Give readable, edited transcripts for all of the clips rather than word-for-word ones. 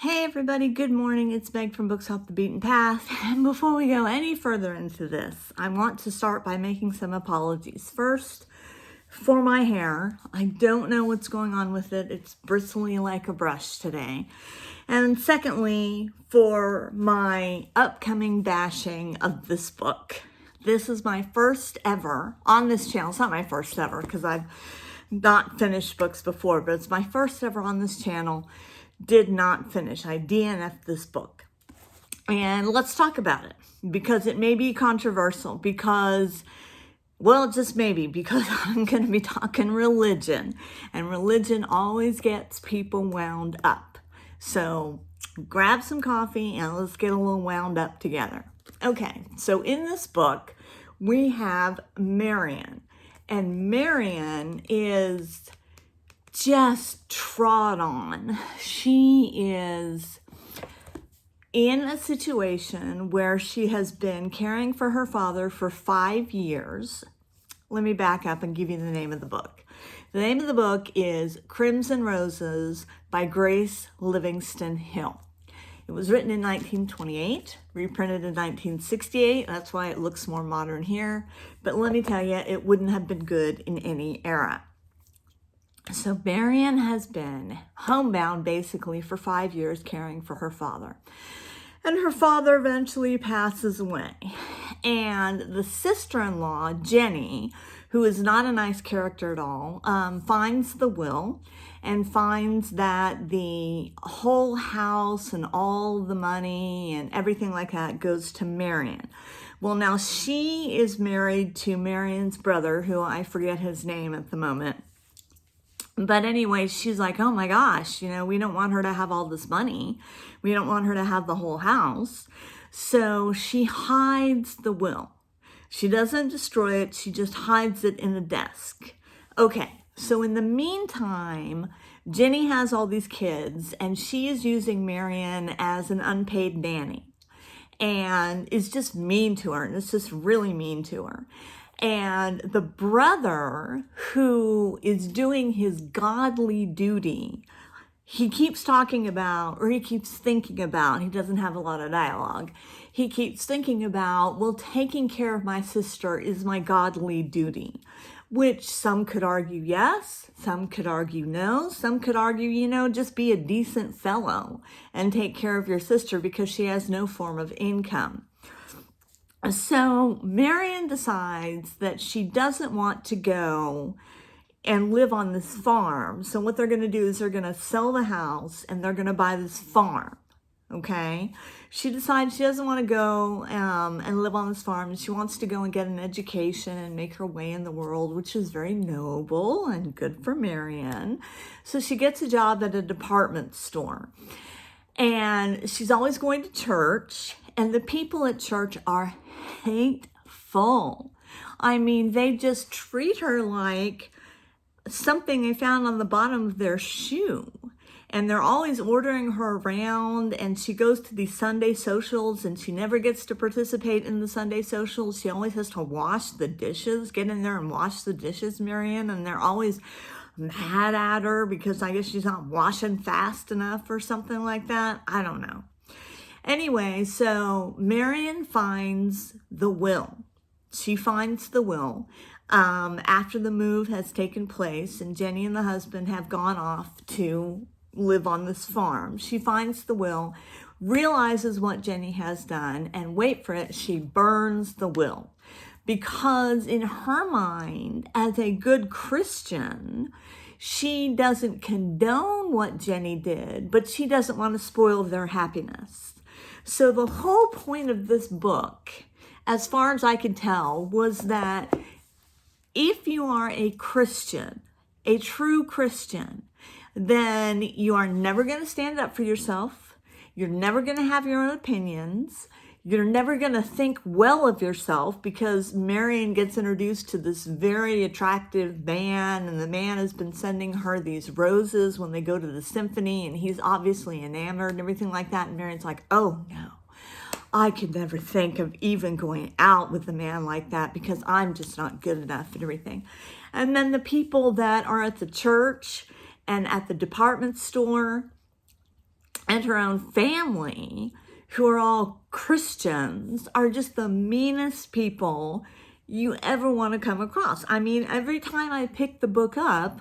Hey everybody, good morning. It's Meg from Books Off the Beaten Path. And before we go any further into this, I want to start by making some apologies. First, for my hair. I don't know what's going on with it. It's bristly like a brush today. And secondly, for my upcoming bashing of this book. This is my first ever on this channel. It's not my first ever because I've not finished books before, but it's my first ever on this channel. Did not finish. I DNF'd this book. And let's talk about it because it may be controversial because, well, just maybe because I'm going to be talking religion and religion always gets people wound up. So grab some coffee and let's get a little wound up together. Okay, so in this book, we have Marian, and Marian is just trod on. She is in a situation where she has been caring for her father for 5 years. Let me back up and give you the name of the book. The name of the book is Crimson Roses by Grace Livingston Hill. It was written in 1928, reprinted in 1968. That's why it looks more modern here. But let me tell you, it wouldn't have been good in any era. So Marian has been homebound basically for 5 years caring for her father. And her father eventually passes away. And the sister-in-law, Jenny, who is not a nice character at all, finds the will and finds that the whole house and all the money and everything like that goes to Marian. Well, now she is married to Marian's brother, who I forget his name at the moment. But anyway, she's like, oh my gosh, we don't want her to have all this money. We don't want her to have the whole house. So she hides the will. She doesn't destroy it. She just hides it in a desk. Okay, so in the meantime, Jenny has all these kids and she is using Marian as an unpaid nanny. And is just mean to her. And it's just really mean to her. And the brother who is doing his godly duty, he keeps talking about, or he keeps thinking about, he doesn't have a lot of dialogue. He keeps thinking about, well, taking care of my sister is my godly duty, which some could argue yes, some could argue no, some could argue, just be a decent fellow and take care of your sister because she has no form of income. So Marian decides that she doesn't want to go and live on this farm. So what they're going to do is they're going to sell the house and they're going to buy this farm. Okay. She decides she doesn't want to go and live on this farm. She wants to go and get an education and make her way in the world, which is very noble and good for Marian. So she gets a job at a department store. And she's always going to church. And the people at church are hateful. I mean, they just treat her like something they found on the bottom of their shoe. And they're always ordering her around. And she goes to these Sunday socials and she never gets to participate in the Sunday socials. She always has to wash the dishes, get in there and wash the dishes, Marian. And they're always mad at her because I guess she's not washing fast enough or something like that. I don't know. Anyway, so Marian finds the will. She finds the will after the move has taken place and Jenny and the husband have gone off to live on this farm. She finds the will, realizes what Jenny has done, and wait for it, she burns the will. Because in her mind, as a good Christian, she doesn't condone what Jenny did, but she doesn't want to spoil their happiness. So the whole point of this book, as far as I can tell, was that if you are a Christian, a true Christian, then you are never going to stand up for yourself. You're never going to have your own opinions. You're never going to think well of yourself because Marian gets introduced to this very attractive man and the man has been sending her these roses when they go to the symphony and he's obviously enamored and everything like that. And Marian's like, oh no, I could never think of even going out with a man like that because I'm just not good enough and everything. And then the people that are at the church and at the department store and her own family, who are all Christians, are just the meanest people you ever want to come across. I mean, every time I picked the book up,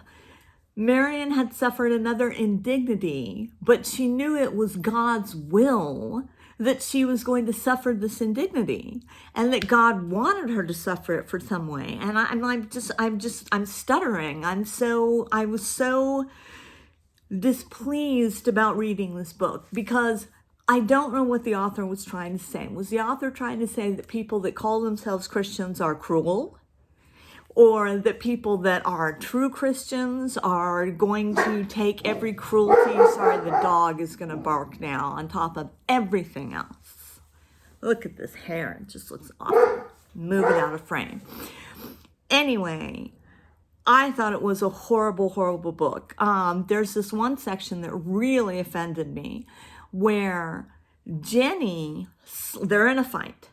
Marian had suffered another indignity, but she knew it was God's will that she was going to suffer this indignity, and that God wanted her to suffer it for some way. And I'm stuttering. I was so displeased about reading this book, because I don't know what the author was trying to say. Was the author trying to say that people that call themselves Christians are cruel? Or that people that are true Christians are going to take every cruelty, sorry, the dog is going to bark now, on top of everything else. Look at this hair, it just looks awful. Move it out of frame. Anyway, I thought it was a horrible, horrible book. There's this one section that really offended me, where Jenny, they're in a fight.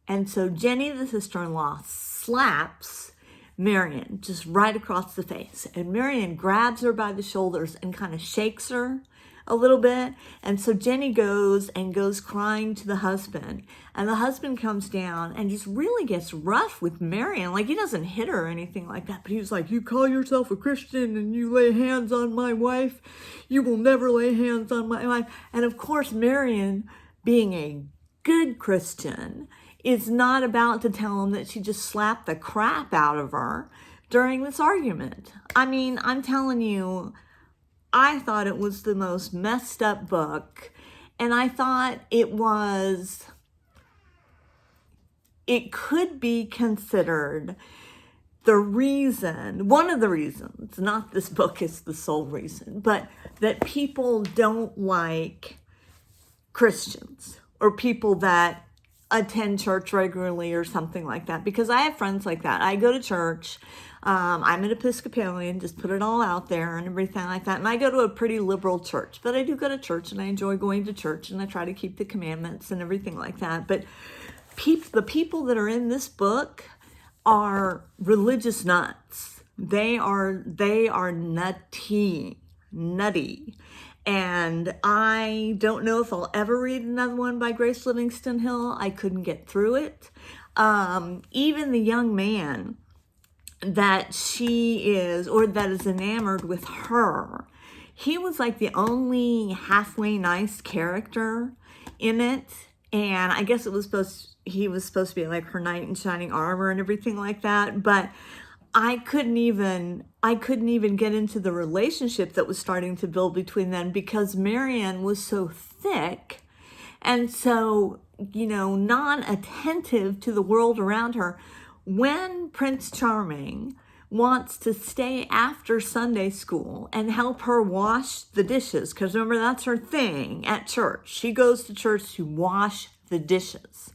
And so Jenny, the sister-in-law, slaps Marian just right across the face. And Marian grabs her by the shoulders and kind of shakes her a little bit. And so Jenny goes crying to the husband. And the husband comes down and just really gets rough with Marian. Like, he doesn't hit her or anything like that, but he was like, you call yourself a Christian and you lay hands on my wife? You will never lay hands on my wife. And of course, Marian, being a good Christian, is not about to tell him that she just slapped the crap out of her during this argument. I mean, I'm telling you, I thought it was the most messed up book, and I thought it could be considered one of the reasons, not this book is the sole reason, but that people don't like Christians or people that attend church regularly or something like that, because I have friends like that. I go to church. I'm an Episcopalian, just put it all out there and everything like that. And I go to a pretty liberal church, but I do go to church and I enjoy going to church and I try to keep the commandments and everything like that. But the people that are in this book are religious nuts. They are nutty. And I don't know if I'll ever read another one by Grace Livingston Hill. I couldn't get through it. Even the young man that that is enamored with her, he was like the only halfway nice character in it. And I guess he was supposed to be like her knight in shining armor and everything like that. But I couldn't even get into the relationship that was starting to build between them, because Marian was so thick and so, non-attentive to the world around her. When Prince Charming wants to stay after Sunday school and help her wash the dishes, because remember, that's her thing at church. She goes to church to wash the dishes.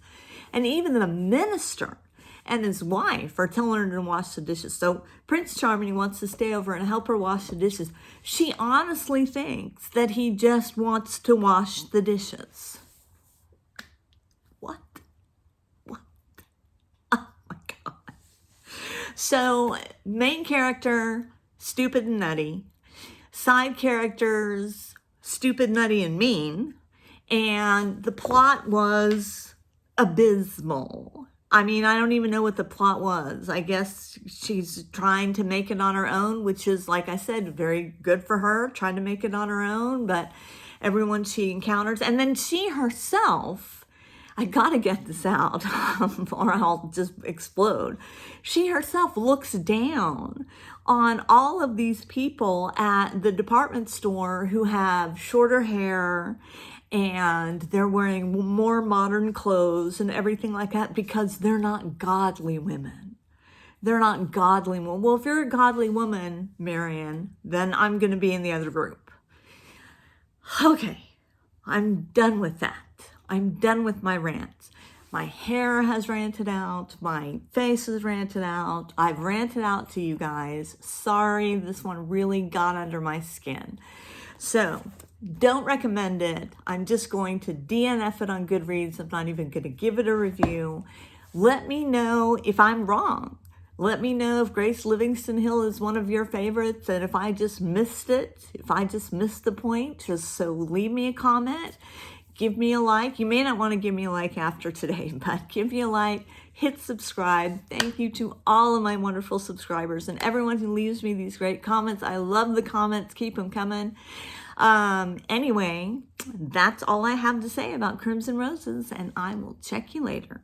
And even the minister and his wife are telling her to wash the dishes. So Prince Charming wants to stay over and help her wash the dishes. She honestly thinks that he just wants to wash the dishes. What? Oh my God. So main character, stupid and nutty. Side characters, stupid, nutty, and mean. And the plot was abysmal. I mean, I don't even know what the plot was. I guess she's trying to make it on her own, which is, like I said, very good for her, trying to make it on her own. But everyone she encounters, and then she herself, I gotta get this out or I'll just explode. She herself looks down on all of these people at the department store who have shorter hair and they're wearing more modern clothes and everything like that, because they're not godly women. They're not godly women. Well, if you're a godly woman, Marian, then I'm going to be in the other group. Okay, I'm done with that. I'm done with my rant. My hair has ranted out. My face has ranted out. I've ranted out to you guys. Sorry, this one really got under my skin. So, don't recommend it. I'm just going to DNF it on Goodreads. I'm not even going to give it a review. Let me know if I'm wrong. Let me know if Grace Livingston Hill is one of your favorites, and if I just missed it, if I just missed the point, just so leave me a comment, give me a like. You may not want to give me a like after today, but give me a like, hit subscribe. Thank you to all of my wonderful subscribers and everyone who leaves me these great comments. I love the comments. Keep them coming. Anyway, that's all I have to say about Crimson Roses, and I will check you later.